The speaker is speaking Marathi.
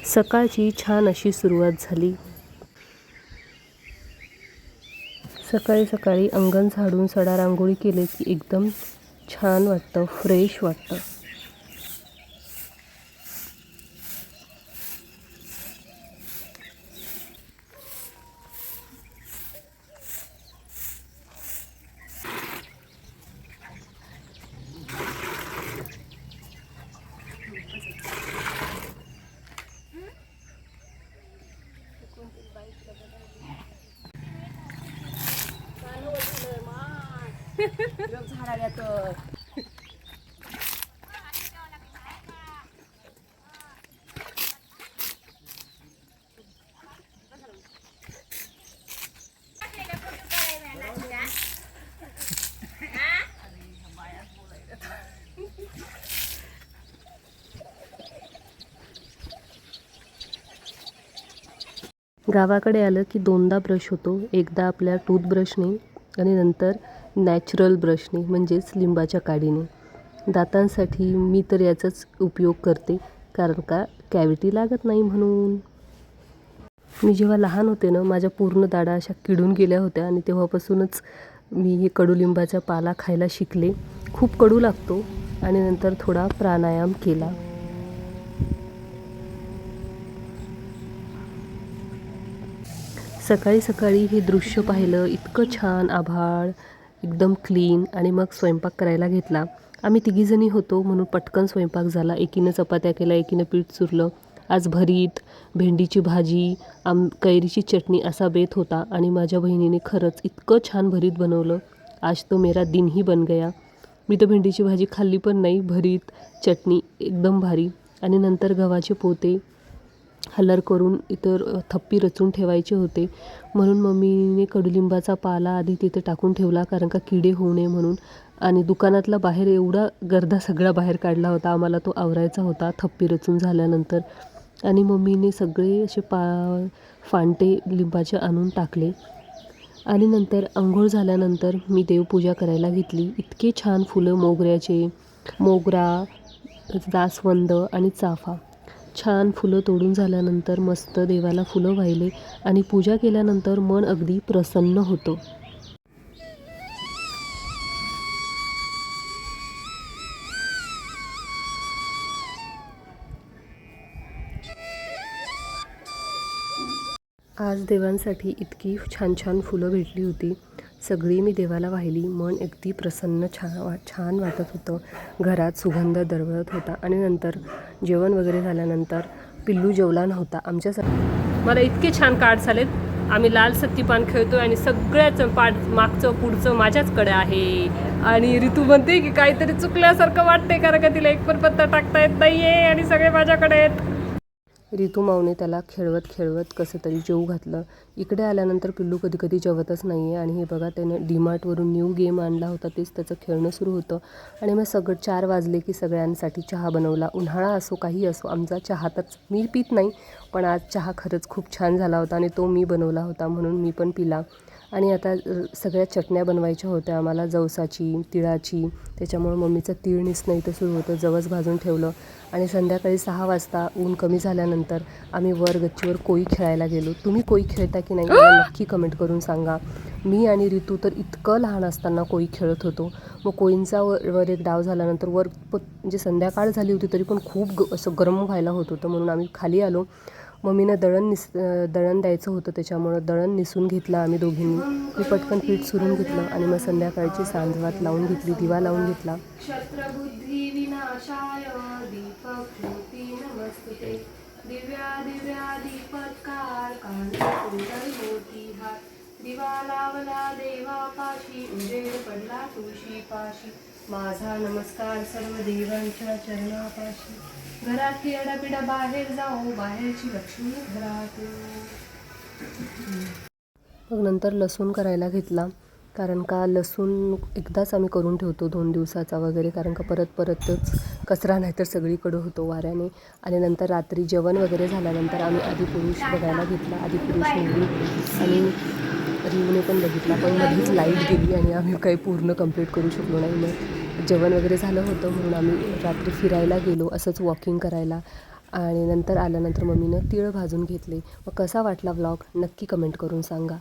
सकाळची छान अशी सुरुवात झाली। सकाळी सकाळी अंगण झाडून सडा रांगोळी केले की एकदम छान वाटतं, फ्रेश वाटतं। गावाकडे आलं की दोनदा ब्रश होतो, एकदा आपल्या टूथब्रशने आणि नंतर नॅचरल ब्रशने म्हणजेच लिंबाच्या काडीने। दातांसाठी मी तर याचाच उपयोग करते, कारण का कॅव्हिटी लागत नाही म्हणून। मी जेव्हा लहान होते ना, माझ्या पूर्ण दाढा अशा किडून गेल्या होत्या आणि तेव्हापासूनच मी हे कडुलिंबाचा पाला खायला शिकले। खूप कडू लागतो आणि नंतर थोडा प्राणायाम केला। सकाळी सकाळी हे दृश्य पाहिलं, इतकं छान आभाळ, एकदम क्लीन, आणि मग स्वयंपाक करायला घेतला। आम्ही तिघीजणी होतो म्हणून पटकन स्वयंपाक झाला। एकीनं चपात्या केल्या, एकीनं पीठ चुरलं। आज भरीत, भेंडीची भाजी, कैरीची चटणी असा बेत होता आणि माझ्या बहिणीने खरंच इतकं छान भरीत बनवलं। आज तो मेरा दिन ही बन गया। मी तर भेंडीची भाजी खाल्ली पण नाही, भरीत, चटणी एकदम भारी। आणि नंतर गव्हाचे पोते हलर करून इतर थप्पी रचून ठेवायचे होते, म्हणून मम्मीने कडुलिंबाचा पाला आधी तिथे टाकून ठेवला, कारण का किडे होऊ नये म्हणून। आणि दुकानातला बाहेर एवढा गर्दा सगळा बाहेर काढला होता, आम्हाला तो आवरायचा होता थप्पी रचून झाल्यानंतर। आणि मम्मीने सगळे असे फांटे लिंबाचे आणून टाकले। आणि नंतर अंघोळ झाल्यानंतर मी देवपूजा करायला घेतली। इतके छान फुलं, मोगरा, जास्वंद आणि चाफा, छान फुलं तोडून झाल्यानंतर मस्त देवाला फुलं वाहिले आणि पूजा केल्यानंतर मन अगदी प्रसन्न होतं। आज देवांसाठी इतकी छान छान फुलं भेटली होती, सगळी मी देवाला वाहिली। मन अगदी प्रसन्न, छान वाटत होतं। घरात सुगंध दरवळत होता। आणि नंतर जेवण वगैरे झाल्यानंतर पिल्लू जेवला नव्हता आमच्यासाठी। मला इतके छान कार्ड्स आलेत, आम्ही लाल सत्ती पान खेळतोय आणि सगळ्याच मागचं पुढचं माझ्याचकडे आहे। आणि ऋतू म्हणते की काहीतरी चुकल्यासारखं वाटते, कारण का तिला एक पण पत्ता टाकता येत नाहीये आणि सगळे माझ्याकडे आहेत। ऋतू माऊने त्याला खेळवत खेळवत कसं तरी जेवू घातलं। इकडे आल्यानंतर पिल्लू कधी कधी जेवतच नाही आहे। आणि हे बघा, त्याने डीमार्टवरून न्यू गेम आणला होता, तेच त्याचं खेळणं सुरू होतं। आणि मग 4 वाजले की सगळ्यांसाठी चहा बनवला। उन्हाळा असो काही असो, आमचा चहा तर मी पित नाही, पण आज चहा खरंच खूप छान झाला होता आणि तो मी बनवला होता म्हणून मी पण पिला। आणि आता सगळ्या चटण्या बनवायच्या होत्या आम्हाला, जवसाची, तिळाची, त्याच्यामुळे मम्मीचं तीळ निसणं इथं सुरू होतं। जवस भाजून ठेवलं आणि संध्याकाळी 6 वाजता ऊन कमी झाल्यानंतर आम्ही वर गच्चीवर कोई खेळायला गेलो। तुम्ही कोई खेळता की नाही मला नक्की कमेंट करून सांगा। मी आणि ऋतू तर इतकं लहान असताना कोई खेळत होतो। मग कोईंचा वर एक डाव झाल्यानंतर म्हणजे संध्याकाळ झाली होती तरी पण खूप असं गरम व्हायला होत होतं, म्हणून आम्ही खाली आलो। मम्मीनं दळण द्यायचं होतं, त्याच्यामुळं दळण निसून घेतलं आम्ही दोघींनी। मी पटकन पीठ सुरून घेतलं आणि मग संध्याकाळची सांजवात लावून घेतली, दिवा लावून घेतला। क्षत्रबुद्धी विनाशाय दीपज्योती नमस्तुते, दिव्या दिव्या दीपत्कार कांती मोठी हात, दिवा लावला देवापाशी, उजेड पडला तुळशी पाशी, माझा नमस्कार सर्व देवांच्या चरणापाशी, घरात येडापिडा बाहेर जाऊ, बाहेरची लक्ष्मी घरात। मग नंतर लसूण करायला घेतला, कारण का लसूण एकदाच आम्ही करून ठेवतो 2 दिवसाचा वगैरे, कारण का परतच कचरा नाही तर सगळीकडे होतो वाऱ्याने। आणि नंतर रात्री जेवण वगैरे झाल्यानंतर आम्ही आदिपुरुष बघायला घेतला, आदिपुरुष मूवी, आणि रिवने पण बघितला, पण मध्येच लाईट गेली आणि आम्ही काही पूर्ण कंप्लीट करू शकलो नाही। मग जेवण वगैरे झालं होतं म्हणून आम्ही रात्री फिरायला गेलो, असंच वॉकिंग करायला। आणि नंतर आल्यानंतर मम्मीनं तीळ भाजून घेतले. मग कसा वाटला व्लॉग नक्की कमेंट करून सांगा.